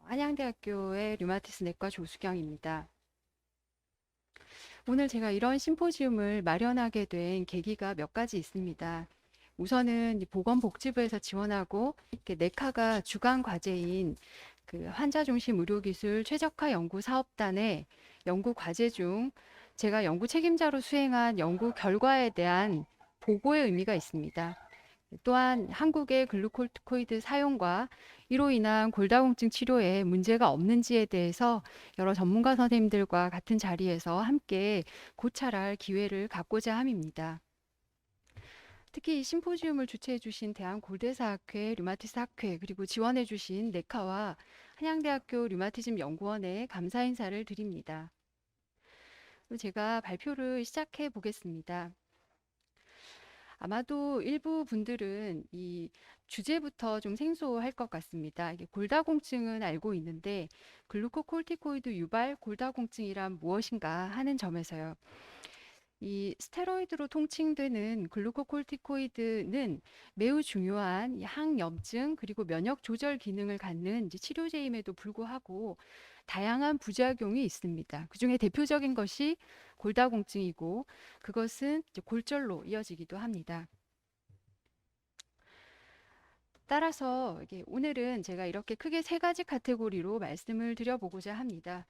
한양대학교의 류마티스 내과 조수경입니다. 오늘 제가 이런 심포지움을 마련하게 된 계기가 몇 가지 있습니다. 우선은 보건복지부에서 지원하고 이렇게 내과가 주간 과제인 그 환자중심 의료기술 최적화 연구사업단의 연구 과제 중 제가 연구 책임자로 수행한 연구 결과에 대한 보고의 의미가 있습니다. 또한 한국의 글루코코이드 사용과 이로 인한 골다공증 치료에 문제가 없는지에 대해서 여러 전문가 선생님들과 같은 자리에서 함께 고찰할 기회를 갖고자 함입니다. 특히 이 심포지움을 주최해 주신 대한골대사학회, 류마티스 학회, 그리고 지원해 주신 내카와 한양대학교 류마티즘 연구원에 감사 인사를 드립니다. 제가 발표를 시작해 보겠습니다. 아마도 일부 분들은 이 주제부터 좀 생소할 것 같습니다. 이게 골다공증은 알고 있는데 글루코콜티코이드 유발 골다공증이란 무엇인가 하는 점에서요. 이 스테로이드로 통칭되는 글루코콜티코이드는 매우 중요한 항염증 그리고 면역 조절 기능을 갖는 이제 치료제임에도 불구하고 다양한 부작용이 있습니다. 그중에 대표적인 것이 골다공증이고 그것은 이제 골절로 이어지기도 합니다. 따라서 오늘은 제가 이렇게 크게 세 가지 카테고리로 말씀을 드려보고자 합니다.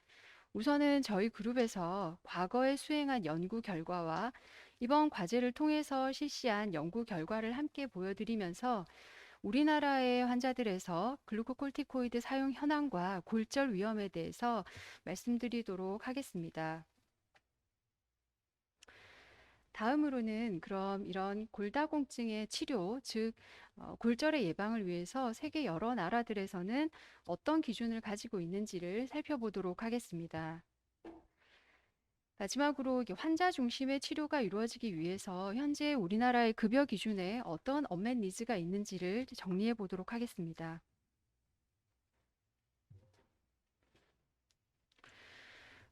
우선은 저희 그룹에서 과거에 수행한 연구 결과와 이번 과제를 통해서 실시한 연구 결과를 함께 보여드리면서 우리나라의 환자들에서 글루코콜티코이드 사용 현황과 골절 위험에 대해서 말씀드리도록 하겠습니다. 다음으로는 그럼 이런 골다공증의 치료, 즉 골절의 예방을 위해서 세계 여러 나라들에서는 어떤 기준을 가지고 있는지를 살펴보도록 하겠습니다. 마지막으로 환자 중심의 치료가 이루어지기 위해서 현재 우리나라의 급여 기준에 어떤 언맷 니즈가 있는지를 정리해 보도록 하겠습니다.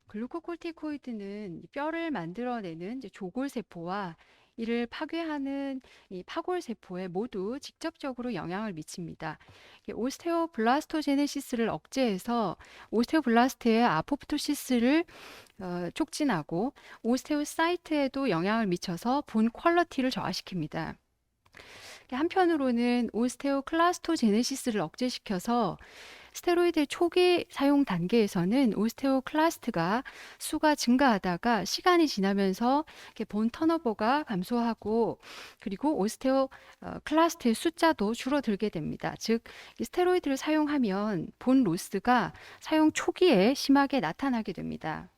글루코콜티코이드는 뼈를 만들어내는 조골세포와 이를 파괴하는 이 파골세포에 모두 직접적으로 영향을 미칩니다. 오스테오블라스토제네시스를 억제해서 오스테오블라스트의 아포프토시스를 촉진하고 오스테오사이트에도 영향을 미쳐서 본 퀄러티를 저하시킵니다. 한편으로는 오스테오클라스토제네시스를 억제시켜서 스테로이드 초기 사용 단계에서는 오스테오클라스트가 수가 증가하다가 시간이 지나면서 본 턴오버가 감소하고 그리고 오스테오클라스트의 숫자도 줄어들게 됩니다. 즉 스테로이드를 사용하면 본 로스가 사용 초기에 심하게 나타나게 됩니다.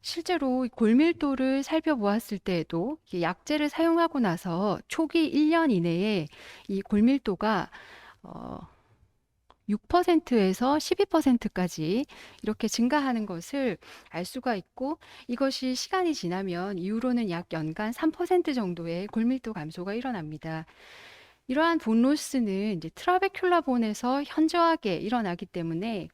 실제로 골밀도를 살펴보았을 때에도 약제를 사용하고 나서 초기 1년 이내에 이 골밀도가 6%에서 12%까지 이렇게 증가하는 것을 알 수가 있고 이것이 시간이 지나면 이후로는 약 연간 3% 정도의 골밀도 감소가 일어납니다. 이러한 본로스는 이제 트라베큘라본에서 현저하게 일어나기 때문에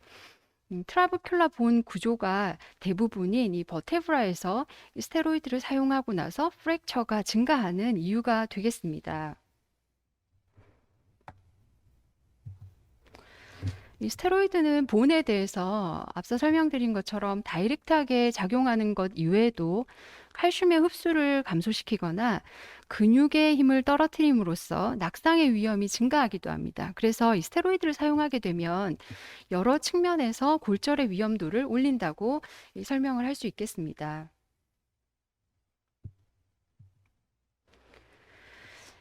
트라베큘라 본 구조가 대부분인 이 버테브라에서 스테로이드를 사용하고 나서 프랙처가 증가하는 이유가 되겠습니다. 이 스테로이드는 본에 대해서 앞서 설명드린 것처럼 다이렉트하게 작용하는 것 이외에도 칼슘의 흡수를 감소시키거나 근육의 힘을 떨어뜨림으로써 낙상의 위험이 증가하기도 합니다. 그래서 이 스테로이드를 사용하게 되면 여러 측면에서 골절의 위험도를 올린다고 설명을 할 수 있겠습니다.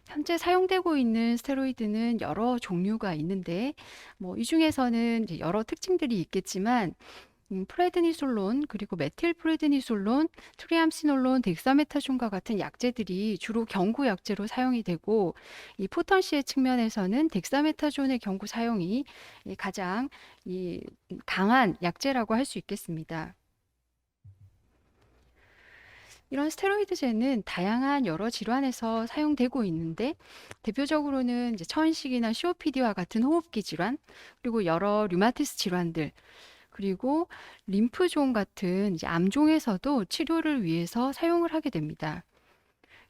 현재 사용되고 있는 스테로이드는 여러 종류가 있는데 이 중에서는 이제 여러 특징들이 있겠지만 프레드니솔론, 그리고 메틸프레드니솔론, 트리암시놀론, 덱사메타존과 같은 약제들이 주로 경구 약제로 사용이 되고 이 포턴시의 측면에서는 덱사메타존의 경구 사용이 가장 강한 약제라고 할 수 있겠습니다. 이런 스테로이드제는 다양한 여러 질환에서 사용되고 있는데 대표적으로는 이제 천식이나 COPD와 같은 호흡기 질환, 그리고 여러 류마티스 질환들, 그리고 림프종 같은 이제 암종에서도 치료를 위해서 사용을 하게 됩니다.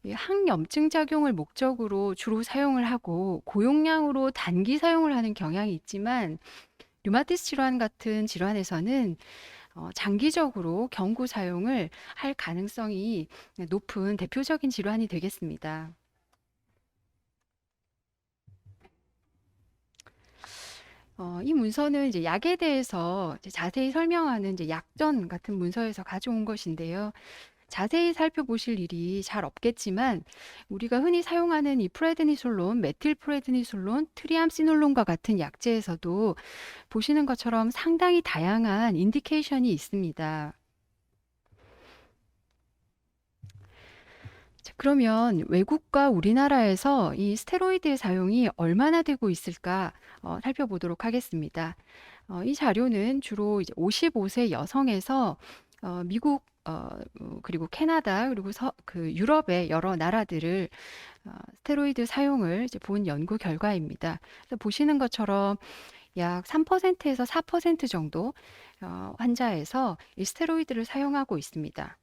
이 항염증 작용을 목적으로 주로 사용을 하고 고용량으로 단기 사용을 하는 경향이 있지만 류마티스 질환 같은 질환에서는 장기적으로 경구 사용을 할 가능성이 높은 대표적인 질환이 되겠습니다. 이 문서는 이제 약에 대해서 이제 자세히 설명하는 이제 약전 같은 문서에서 가져온 것인데요. 자세히 살펴보실 일이 잘 없겠지만 우리가 흔히 사용하는 이 프레드니솔론, 메틸프레드니솔론, 트리암시놀론과 같은 약제에서도 보시는 것처럼 상당히 다양한 인디케이션이 있습니다. 자, 그러면 외국과 우리나라에서 이 스테로이드의 사용이 얼마나 되고 있을까 살펴보도록 하겠습니다. 이 자료는 주로 이제 55세 여성에서 미국 그리고 캐나다 그리고 그 유럽의 여러 나라들을 스테로이드 사용을 이제 본 연구 결과입니다. 그래서 보시는 것처럼 약 3%에서 4% 정도 환자에서 이 스테로이드를 사용하고 있습니다.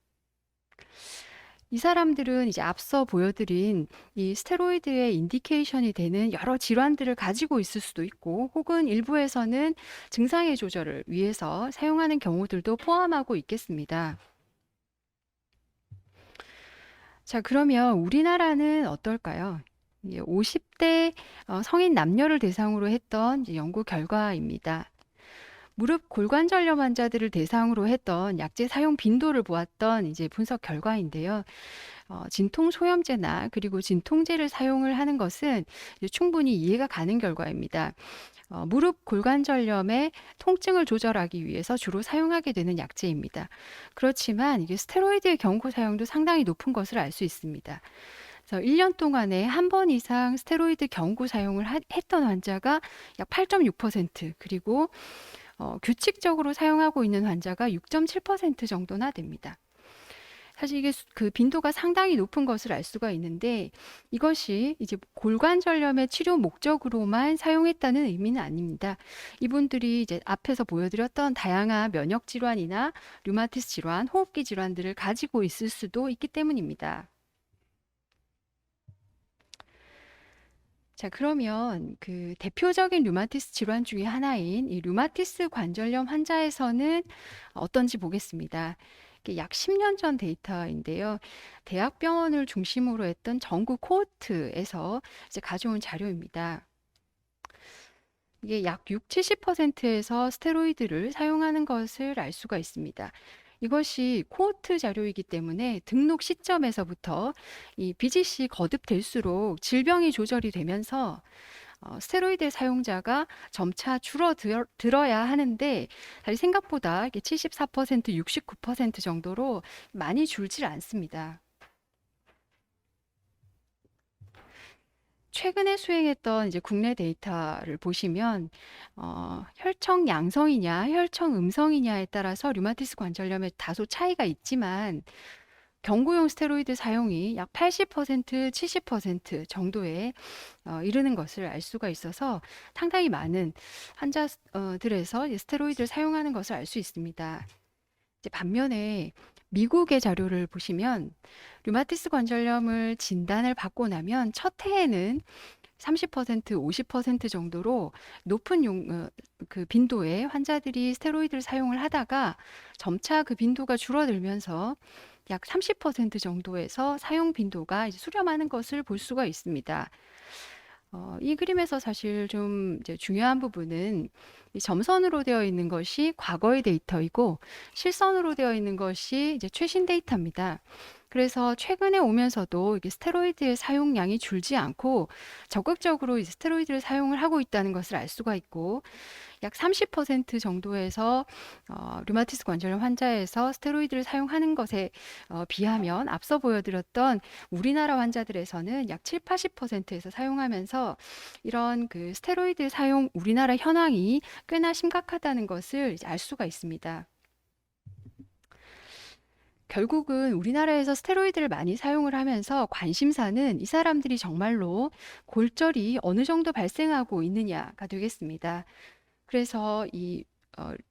이 사람들은 이제 앞서 보여드린 이 스테로이드의 인디케이션이 되는 여러 질환들을 가지고 있을 수도 있고 혹은 일부에서는 증상의 조절을 위해서 사용하는 경우들도 포함하고 있겠습니다. 자, 그러면 우리나라는 어떨까요? 50대 성인 남녀를 대상으로 했던 이제 연구 결과입니다. 무릎 골관절염 환자들을 대상으로 했던 약제 사용 빈도를 보았던 이제 분석 결과인데요. 진통 소염제나 그리고 진통제를 사용을 하는 것은 이제 충분히 이해가 가는 결과입니다. 무릎 골관절염의 통증을 조절하기 위해서 주로 사용하게 되는 약제입니다. 그렇지만 이게 스테로이드의 경구 사용도 상당히 높은 것을 알 수 있습니다. 그래서 1년 동안에 한 번 이상 스테로이드 경구 사용을 했던 환자가 약 8.6%, 그리고 규칙적으로 사용하고 있는 환자가 6.7% 정도나 됩니다. 사실 이게 그 빈도가 상당히 높은 것을 알 수가 있는데 이것이 이제 골관절염의 치료 목적으로만 사용했다는 의미는 아닙니다. 이분들이 이제 앞에서 보여드렸던 다양한 면역 질환이나 류마티스 질환, 호흡기 질환들을 가지고 있을 수도 있기 때문입니다. 자, 그러면 그 대표적인 류마티스 질환 중에 하나인 이 류마티스 관절염 환자에서는 어떤지 보겠습니다. 이게 약 10년 전 데이터인데요. 대학병원을 중심으로 했던 전국 코호트에서 이제 가져온 자료입니다. 이게 약 6, 70%에서 스테로이드를 사용하는 것을 알 수가 있습니다. 이것이 코호트 자료이기 때문에 등록 시점에서부터 이 BGC 거듭될수록 질병이 조절이 되면서 스테로이드 사용자가 점차 줄어들어야 하는데 사실 생각보다 이게 74%, 69% 정도로 많이 줄질 않습니다. 최근에 수행했던 이제 국내 데이터를 보시면 혈청 양성이냐 혈청 음성이냐에 따라서 류마티스 관절염에 다소 차이가 있지만 경구용 스테로이드 사용이 약 80%, 70% 정도에 이르는 것을 알 수가 있어서 상당히 많은 환자들에서 스테로이드를 사용하는 것을 알 수 있습니다. 이제 반면에 미국의 자료를 보시면 류마티스 관절염을 진단을 받고 나면 첫 해에는 30%, 50% 정도로 높은 그 빈도의 환자들이 스테로이드를 사용을 하다가 점차 그 빈도가 줄어들면서 약 30% 정도에서 사용 빈도가 이제 수렴하는 것을 볼 수가 있습니다. 이 그림에서 사실 좀 이제 중요한 부분은 이 점선으로 되어 있는 것이 과거의 데이터이고 실선으로 되어 있는 것이 이제 최신 데이터입니다. 그래서 최근에 오면서도 이게 스테로이드의 사용량이 줄지 않고 적극적으로 이 스테로이드를 사용을 하고 있다는 것을 알 수가 있고 약 30% 정도에서 류마티스 관절염 환자에서 스테로이드를 사용하는 것에 비하면 앞서 보여드렸던 우리나라 환자들에서는 약 7, 80%에서 사용하면서 이런 그 스테로이드 사용 우리나라 현황이 꽤나 심각하다는 것을 알 수가 있습니다. 결국은 우리나라에서 스테로이드를 많이 사용을 하면서 관심사는 이 사람들이 정말로 골절이 어느 정도 발생하고 있느냐가 되겠습니다. 그래서 이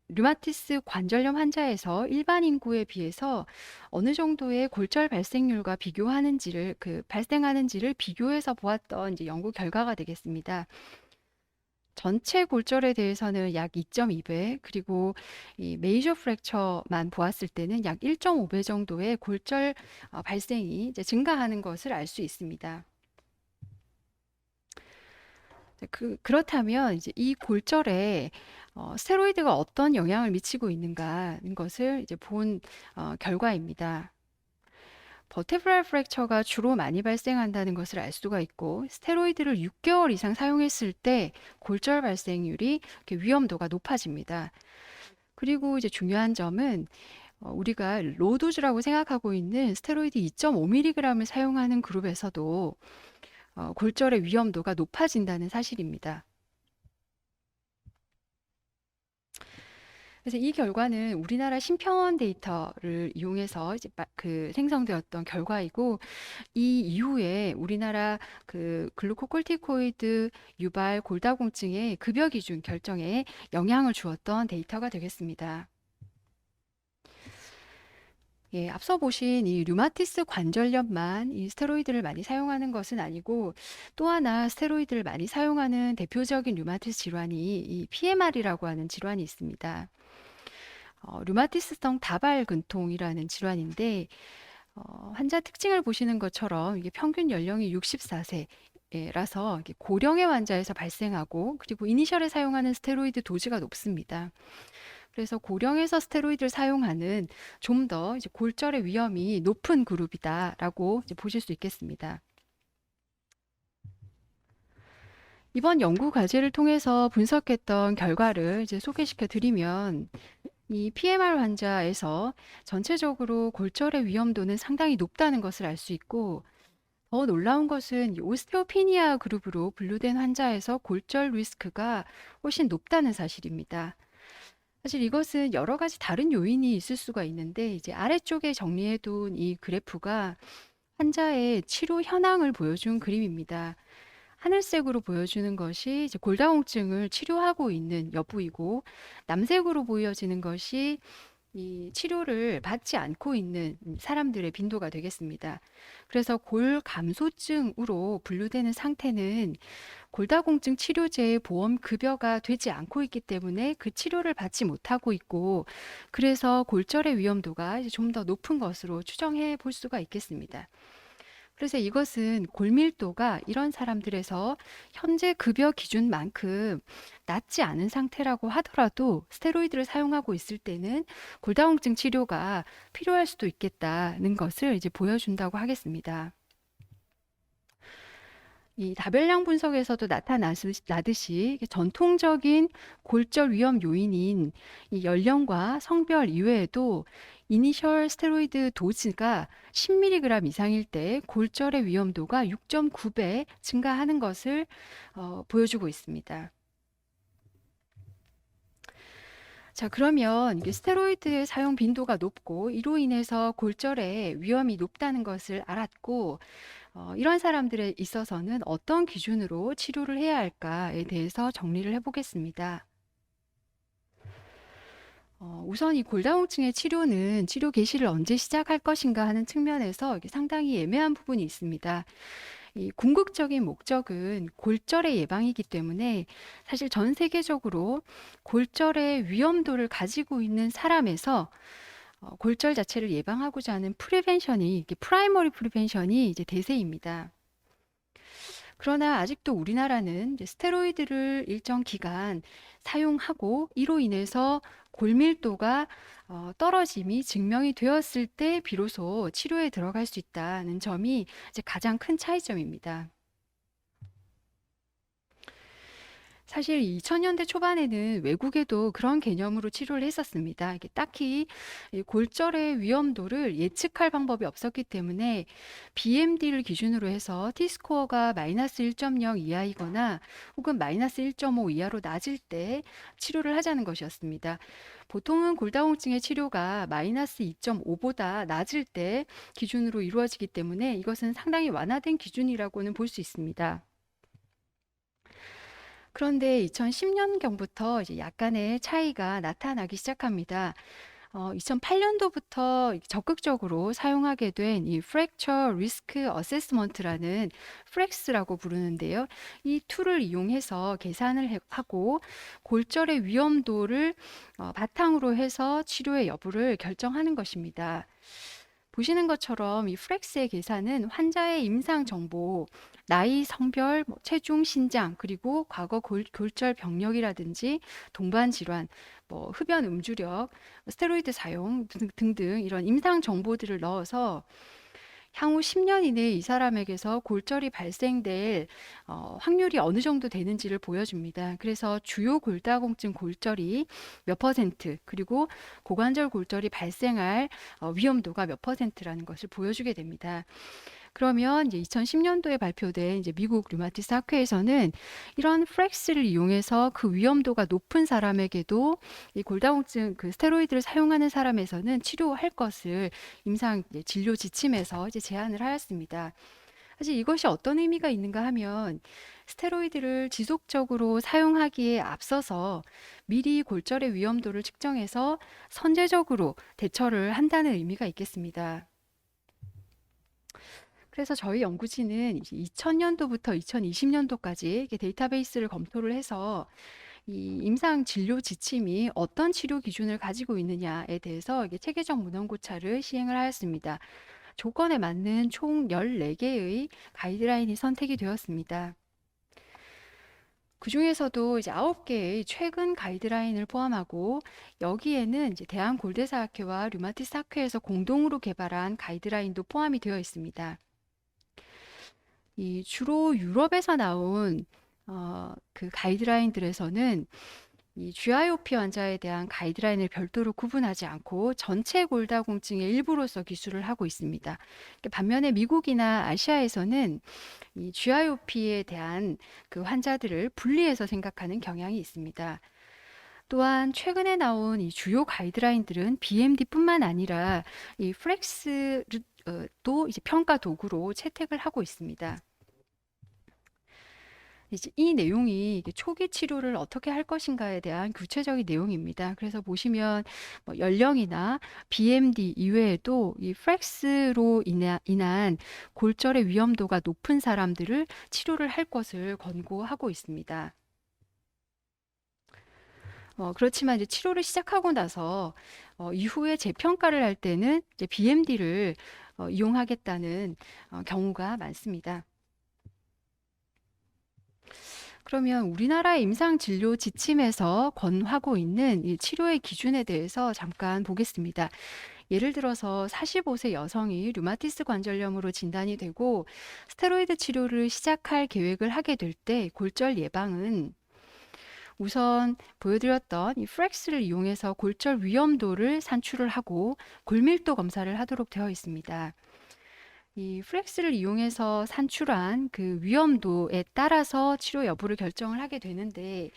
류마티스 관절염 환자에서 일반 인구에 비해서 어느 정도의 골절 발생률과 비교하는지를 발생하는지를 비교해서 보았던 이제 연구 결과가 되겠습니다. 전체 골절에 대해서는 약 2.2배, 그리고 이 메이저 프랙처만 보았을 때는 약 1.5배 정도의 골절 발생이 이제 증가하는 것을 알 수 있습니다. 그렇다면 이제 이 골절에 스테로이드가 어떤 영향을 미치고 있는가 하는 것을 이제 본 결과입니다. 버테브랄 프랙처가 주로 많이 발생한다는 것을 알 수가 있고, 스테로이드를 6개월 이상 사용했을 때 골절 발생률이 이렇게 위험도가 높아집니다. 그리고 이제 중요한 점은 우리가 로도즈라고 생각하고 있는 스테로이드 2.5mg을 사용하는 그룹에서도 골절의 위험도가 높아진다는 사실입니다. 그래서 이 결과는 우리나라 심평원 데이터를 이용해서 이제 생성되었던 결과이고, 이 이후에 우리나라 글루코콜티코이드 유발 골다공증의 급여 기준 결정에 영향을 주었던 데이터가 되겠습니다. 예, 앞서 보신 이 류마티스 관절염만 이 스테로이드를 많이 사용하는 것은 아니고, 또 하나 스테로이드를 많이 사용하는 대표적인 류마티스 질환이 이 PMR이라고 하는 질환이 있습니다. 류마티스성 다발근통이라는 질환인데, 환자 특징을 보시는 것처럼 이게 평균 연령이 64세라서 고령의 환자에서 발생하고, 그리고 이니셜에 사용하는 스테로이드 도즈가 높습니다. 그래서 고령에서 스테로이드를 사용하는 좀 더 이제 골절의 위험이 높은 그룹이다라고 이제 보실 수 있겠습니다. 이번 연구 과제를 통해서 분석했던 결과를 이제 소개시켜 드리면, 이 PMR 환자에서 전체적으로 골절의 위험도는 상당히 높다는 것을 알 수 있고, 더 놀라운 것은 이 오스테오피니아 그룹으로 분류된 환자에서 골절 리스크가 훨씬 높다는 사실입니다. 사실 이것은 여러 가지 다른 요인이 있을 수가 있는데, 이제 아래쪽에 정리해 둔 이 그래프가 환자의 치료 현황을 보여준 그림입니다. 하늘색으로 보여주는 것이 이제 골다공증을 치료하고 있는 여부이고, 남색으로 보여지는 것이 이 치료를 받지 않고 있는 사람들의 빈도가 되겠습니다. 그래서 골감소증으로 분류되는 상태는 골다공증 치료제의 보험 급여가 되지 않고 있기 때문에 그 치료를 받지 못하고 있고, 그래서 골절의 위험도가 좀 더 높은 것으로 추정해 볼 수가 있겠습니다. 그래서 이것은 골밀도가 이런 사람들에서 현재 급여 기준만큼 낮지 않은 상태라고 하더라도 스테로이드를 사용하고 있을 때는 골다공증 치료가 필요할 수도 있겠다는 것을 이제 보여준다고 하겠습니다. 이 다별량 분석에서도 나타나듯이 전통적인 골절 위험 요인인 이 연령과 성별 이외에도 이니셜 스테로이드 도즈가 10mg 이상일 때 골절의 위험도가 6.9배 증가하는 것을 보여주고 있습니다. 자, 그러면 이게 스테로이드 사용 빈도가 높고 이로 인해서 골절의 위험이 높다는 것을 알았고, 이런 사람들에 있어서는 어떤 기준으로 치료를 해야 할까에 대해서 정리를 해보겠습니다. 우선 이 골다공증의 치료는 치료 개시를 언제 시작할 것인가 하는 측면에서 이게 상당히 애매한 부분이 있습니다. 이 궁극적인 목적은 골절의 예방이기 때문에 사실 전 세계적으로 골절의 위험도를 가지고 있는 사람에서 골절 자체를 예방하고자 하는 프라이머리 프리벤션이 이제 대세입니다. 그러나 아직도 우리나라는 이제 스테로이드를 일정 기간 사용하고 이로 인해서 골밀도가 떨어짐이 증명이 되었을 때 비로소 치료에 들어갈 수 있다는 점이 이제 가장 큰 차이점입니다. 사실 2000년대 초반에는 외국에도 그런 개념으로 치료를 했었습니다. 이게 딱히 이 골절의 위험도를 예측할 방법이 없었기 때문에 BMD를 기준으로 해서 T스코어가 마이너스 1.0 이하이거나 혹은 마이너스 1.5 이하로 낮을 때 치료를 하자는 것이었습니다. 보통은 골다공증의 치료가 마이너스 2.5보다 낮을 때 기준으로 이루어지기 때문에 이것은 상당히 완화된 기준이라고는 볼 수 있습니다. 그런데 2010년경부터 이제 약간의 차이가 나타나기 시작합니다. 2008년도부터 적극적으로 사용하게 된 이 Fracture Risk Assessment라는 FRAX라고 부르는데요. 이 툴을 이용해서 계산을 하고 골절의 위험도를 바탕으로 해서 치료의 여부를 결정하는 것입니다. 보시는 것처럼 이 프렉스의 계산은 환자의 임상 정보, 나이, 성별, 체중, 신장, 그리고 과거 골절 병력이라든지 동반 질환, 흡연 음주력, 스테로이드 사용 등등 이런 임상 정보들을 넣어서 향후 10년 이내에 이 사람에게서 골절이 발생될 확률이 어느 정도 되는지를 보여줍니다. 그래서 주요 골다공증 골절이 몇 퍼센트, 그리고 고관절 골절이 발생할 위험도가 몇 퍼센트라는 것을 보여주게 됩니다. 그러면 이제 2010년도에 발표된 이제 미국 류마티스 학회에서는 이런 프렉스를 이용해서 그 위험도가 높은 사람에게도 이 골다공증 그 스테로이드를 사용하는 사람에서는 치료할 것을 임상 진료 지침에서 이제 제안을 하였습니다. 사실 이것이 어떤 의미가 있는가 하면 스테로이드를 지속적으로 사용하기에 앞서서 미리 골절의 위험도를 측정해서 선제적으로 대처를 한다는 의미가 있겠습니다. 그래서 저희 연구진은 2000년도부터 2020년도까지 데이터베이스를 검토를 해서 이 임상 진료 지침이 어떤 치료 기준을 가지고 있느냐에 대해서 체계적 문헌고찰을 시행을 하였습니다. 조건에 맞는 총 14개의 가이드라인이 선택이 되었습니다. 그 중에서도 이제 9개의 최근 가이드라인을 포함하고 여기에는 이제 대한골대사학회와 류마티스 학회에서 공동으로 개발한 가이드라인도 포함이 되어 있습니다. 이 주로 유럽에서 나온 그 가이드라인들에서는 이 GIOP 환자에 대한 가이드라인을 별도로 구분하지 않고 전체 골다공증의 일부로서 기술을 하고 있습니다. 반면에 미국이나 아시아에서는 이 GIOP에 대한 그 환자들을 분리해서 생각하는 경향이 있습니다. 또한 최근에 나온 이 주요 가이드라인들은 BMD뿐만 아니라 이 프렉스도 이제 평가 도구로 채택을 하고 있습니다. 이제 이 내용이 초기 치료를 어떻게 할 것인가에 대한 구체적인 내용입니다. 그래서 보시면 연령이나 BMD 이외에도 이 프렉스로 인한 골절의 위험도가 높은 사람들을 치료를 할 것을 권고하고 있습니다. 그렇지만 이제 치료를 시작하고 나서 이후에 재평가를 할 때는 이제 BMD를 이용하겠다는 경우가 많습니다. 그러면 우리나라의 임상진료 지침에서 권하고 있는 이 치료의 기준에 대해서 잠깐 보겠습니다. 예를 들어서 45세 여성이 류마티스 관절염으로 진단이 되고 스테로이드 치료를 시작할 계획을 하게 될 때 골절 예방은 우선 보여드렸던 이 프렉스를 이용해서 골절 위험도를 산출을 하고 골밀도 검사를 하도록 되어 있습니다. 이 플렉스를 이용해서 산출한 그 위험도에 따라서 치료 여부를 결정을 하게 되는데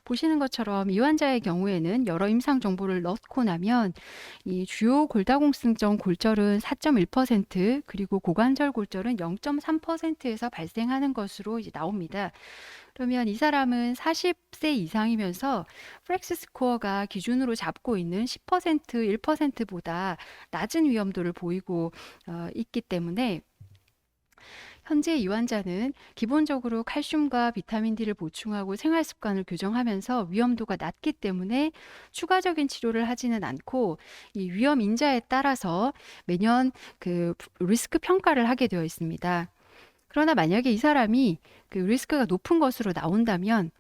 보시는 것처럼 이 환자의 경우에는 여러 임상 정보를 넣고 나면 이 주요 골다공증성 골절은 4.1% 그리고 고관절 골절은 0.3%에서 발생하는 것으로 이제 나옵니다. 그러면 이 사람은 40세 이상이면서 프렉스 스코어가 기준으로 잡고 있는 10%, 1%보다 낮은 위험도를 보이고 있기 때문에 현재 이 환자는 기본적으로 칼슘과 비타민 D를 보충하고 생활 습관을 교정하면서 위험도가 낮기 때문에 추가적인 치료를 하지는 않고 이 위험 인자에 따라서 매년 그 리스크 평가를 하게 되어 있습니다. 그러나 만약에 이 사람이 그 리스크가 높은 것으로 나온다면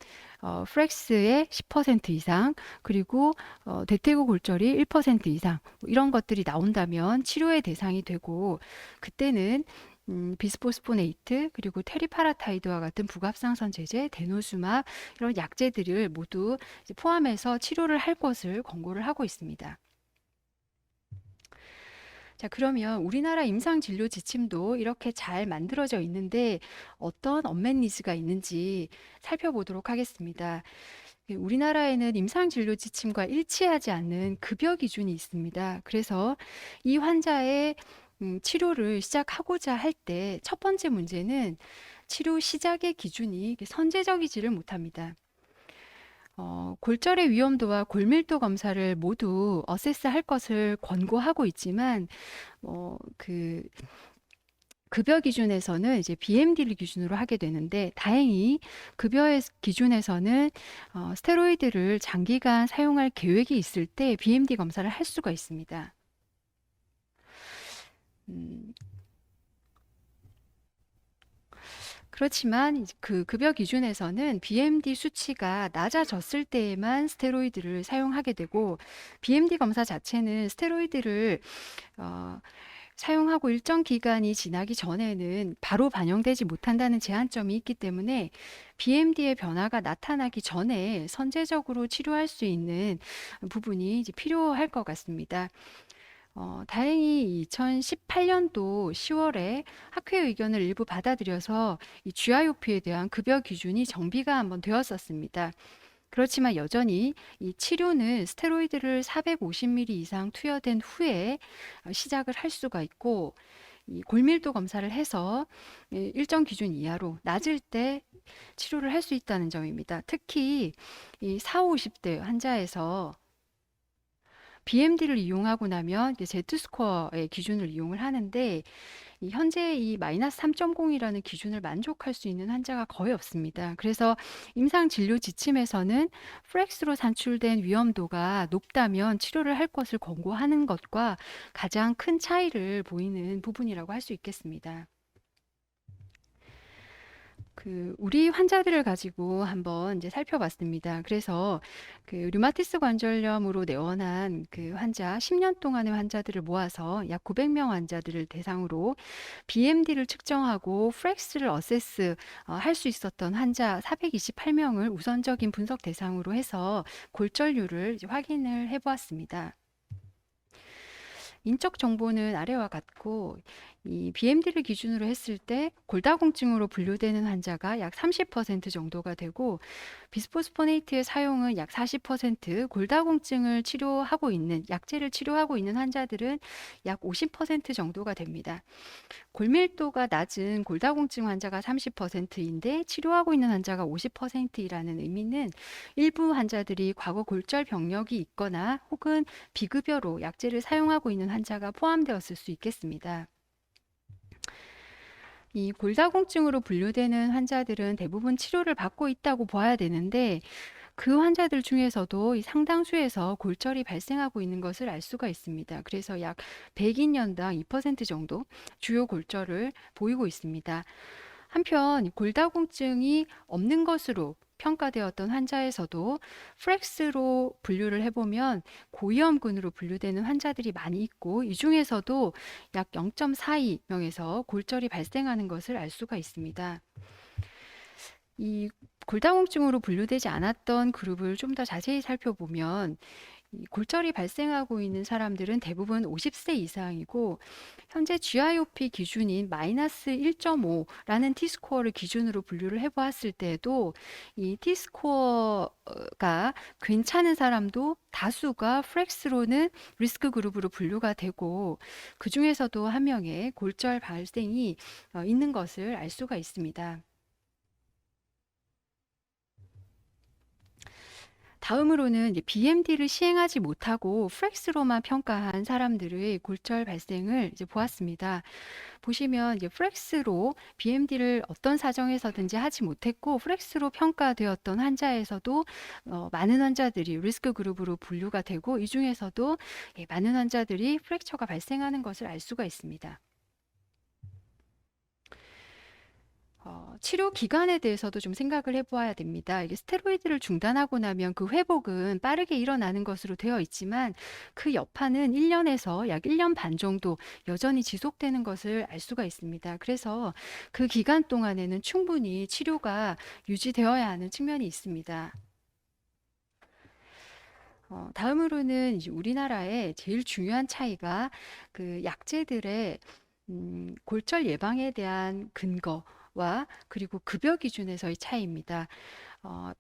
프렉스의 10% 이상 그리고 대퇴구 골절이 1% 이상 이런 것들이 나온다면 치료의 대상이 되고 그때는 비스포스포네이트 그리고 테리파라타이드와 같은 부갑상선 제제, 데노수막 이런 약제들을 모두 포함해서 치료를 할 것을 권고를 하고 있습니다. 자, 그러면 우리나라 임상진료 지침도 이렇게 잘 만들어져 있는데 어떤 언met 니즈가 있는지 살펴보도록 하겠습니다. 우리나라에는 임상진료 지침과 일치하지 않는 급여 기준이 있습니다. 그래서 이 환자의 치료를 시작하고자 할 때 첫 번째 문제는 치료 시작의 기준이 선제적이지를 못합니다. 골절의 위험도와 골밀도 검사를 모두 어세스할 것을 권고하고 있지만, 그 급여 기준에서는 이제 BMD를 기준으로 하게 되는데, 다행히 급여의 기준에서는 스테로이드를 장기간 사용할 계획이 있을 때 BMD 검사를 할 수가 있습니다. 음, 그렇지만 그 급여 기준에서는 BMD 수치가 낮아졌을 때에만 스테로이드를 사용하게 되고, BMD 검사 자체는 스테로이드를 어, 사용하고 일정 기간이 지나기 전에는 바로 반영되지 못한다는 제한점이 있기 때문에 BMD의 변화가 나타나기 전에 선제적으로 치료할 수 있는 부분이 이제 필요할 것 같습니다. 다행히 2018년도 10월에 학회 의견을 일부 받아들여서 이 GIOP에 대한 급여 기준이 정비가 한번 되었었습니다. 그렇지만 여전히 이 치료는 스테로이드를 450ml 이상 투여된 후에 시작을 할 수가 있고, 이 골밀도 검사를 해서 일정 기준 이하로 낮을 때 치료를 할 수 있다는 점입니다. 특히 이 4, 50대 환자에서 BMD를 이용하고 나면 이제 Z스코어의 기준을 이용을 하는데, 현재 이 마이너스 3.0이라는 기준을 만족할 수 있는 환자가 거의 없습니다. 그래서 임상 진료 지침에서는 프렉스로 산출된 위험도가 높다면 치료를 할 것을 권고하는 것과 가장 큰 차이를 보이는 부분이라고 할 수 있겠습니다. 우리 환자들을 가지고 한번 이제 살펴봤습니다. 그래서 류마티스 관절염으로 내원한 환자 10년 동안의 환자들을 모아서 약 900명 환자들을 대상으로 BMD를 측정하고 프렉스를 어세스 할 수 있었던 환자 428명을 우선적인 분석 대상으로 해서 골절률을 이제 확인을 해보았습니다. 인적 정보는 아래와 같고, 이 BMD를 기준으로 했을 때 골다공증으로 분류되는 환자가 약 30% 정도가 되고, 비스포스포네이트의 사용은 약 40%, 골다공증을 치료하고 있는 약제를 치료하고 있는 환자들은 약 50% 정도가 됩니다. 골밀도가 낮은 골다공증 환자가 30%인데 치료하고 있는 환자가 50%이라는 의미는 일부 환자들이 과거 골절 병력이 있거나 혹은 비급여로 약제를 사용하고 있는 환자가 포함되었을 수 있겠습니다. 이 골다공증으로 분류되는 환자들은 대부분 치료를 받고 있다고 봐야 되는데, 그 환자들 중에서도 이 상당수에서 골절이 발생하고 있는 것을 알 수가 있습니다. 그래서 약 100인년당 2% 정도 주요 골절을 보이고 있습니다. 한편 골다공증이 없는 것으로 평가되었던 환자에서도 프렉스로 분류를 해보면 고위험군으로 분류되는 환자들이 많이 있고, 이 중에서도 약 0.42명에서 골절이 발생하는 것을 알 수가 있습니다. 이 골다공증으로 분류되지 않았던 그룹을 좀 더 자세히 살펴보면, 이 골절이 발생하고 있는 사람들은 대부분 50세 이상이고, 현재 GIOP 기준인 마이너스 1.5라는 T스코어를 기준으로 분류를 해보았을 때에도 이 T스코어가 괜찮은 사람도 다수가 프렉스로는 리스크 그룹으로 분류가 되고, 그 중에서도 한 명의 골절 발생이 있는 것을 알 수가 있습니다. 다음으로는 BMD를 시행하지 못하고 프렉스로만 평가한 사람들의 골절 발생을 이제 보았습니다. 보시면 이제 프렉스로 BMD를 어떤 사정에서든지 하지 못했고 프렉스로 평가되었던 환자에서도 많은 환자들이 리스크 그룹으로 분류가 되고, 이 중에서도 많은 환자들이 프랙처가 발생하는 것을 알 수가 있습니다. 치료 기간에 대해서도 좀 생각을 해보아야 됩니다. 이게 스테로이드를 중단하고 나면 그 회복은 빠르게 일어나는 것으로 되어 있지만, 그 여파는 1년에서 약 1년 반 정도 여전히 지속되는 것을 알 수가 있습니다. 그래서 그 기간 동안에는 충분히 치료가 유지되어야 하는 측면이 있습니다. 다음으로는 이제 우리나라의 제일 중요한 차이가 약제들의 골절 예방에 대한 근거와 그리고 급여 기준에서의 차이입니다.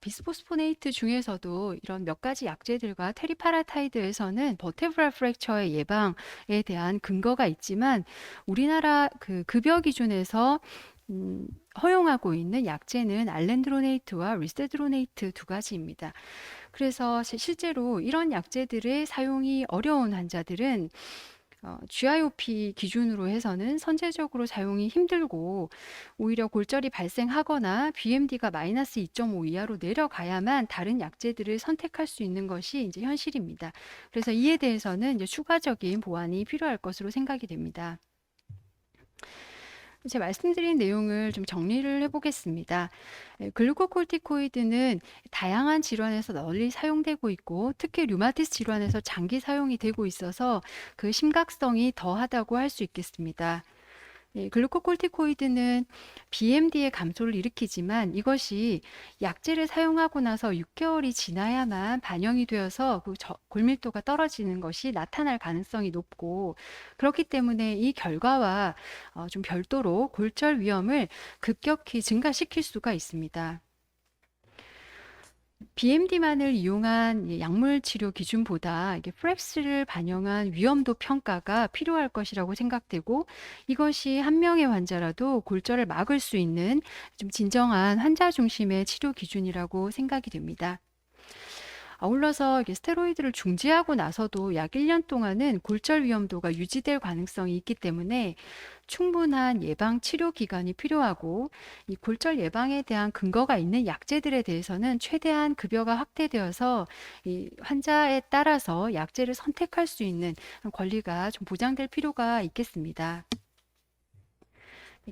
비스포스포네이트 중에서도 이런 몇 가지 약제들과 테리파라타이드에서는 버테브랄 프랙처의 예방에 대한 근거가 있지만, 우리나라 급여 기준에서 음, 허용하고 있는 약제는 알렌드로네이트와 리세드로네이트 두 가지입니다. 그래서 실제로 이런 약제들의 사용이 어려운 환자들은 GIOP 기준으로 해서는 선제적으로 사용이 힘들고 오히려 골절이 발생하거나 BMD가 마이너스 2.5 이하로 내려가야만 다른 약제들을 선택할 수 있는 것이 이제 현실입니다. 그래서 이에 대해서는 이제 추가적인 보완이 필요할 것으로 생각이 됩니다. 제가 말씀드린 내용을 좀 정리를 해보겠습니다. 글루코콜티코이드는 다양한 질환에서 널리 사용되고 있고 특히 류마티스 질환에서 장기 사용이 되고 있어서 그 심각성이 더하다고 할 수 있겠습니다. 글루코콜티코이드는 BMD의 감소를 일으키지만 이것이 약제를 사용하고 나서 6개월이 지나야만 반영이 되어서 그 골밀도가 떨어지는 것이 나타날 가능성이 높고 그렇기 때문에 이 결과와 좀 별도로 골절 위험을 급격히 증가시킬 수가 있습니다. BMD만을 이용한 약물 치료 기준보다 이게 프랩스를 반영한 위험도 평가가 필요할 것이라고 생각되고 이것이 한 명의 환자라도 골절을 막을 수 있는 좀 진정한 환자 중심의 치료 기준이라고 생각이 됩니다. 아울러서 스테로이드를 중지하고 나서도 약 1년 동안은 골절 위험도가 유지될 가능성이 있기 때문에 충분한 예방 치료 기간이 필요하고 이 골절 예방에 대한 근거가 있는 약제들에 대해서는 최대한 급여가 확대되어서 이 환자에 따라서 약제를 선택할 수 있는 권리가 좀 보장될 필요가 있겠습니다.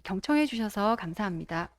경청해 주셔서 감사합니다.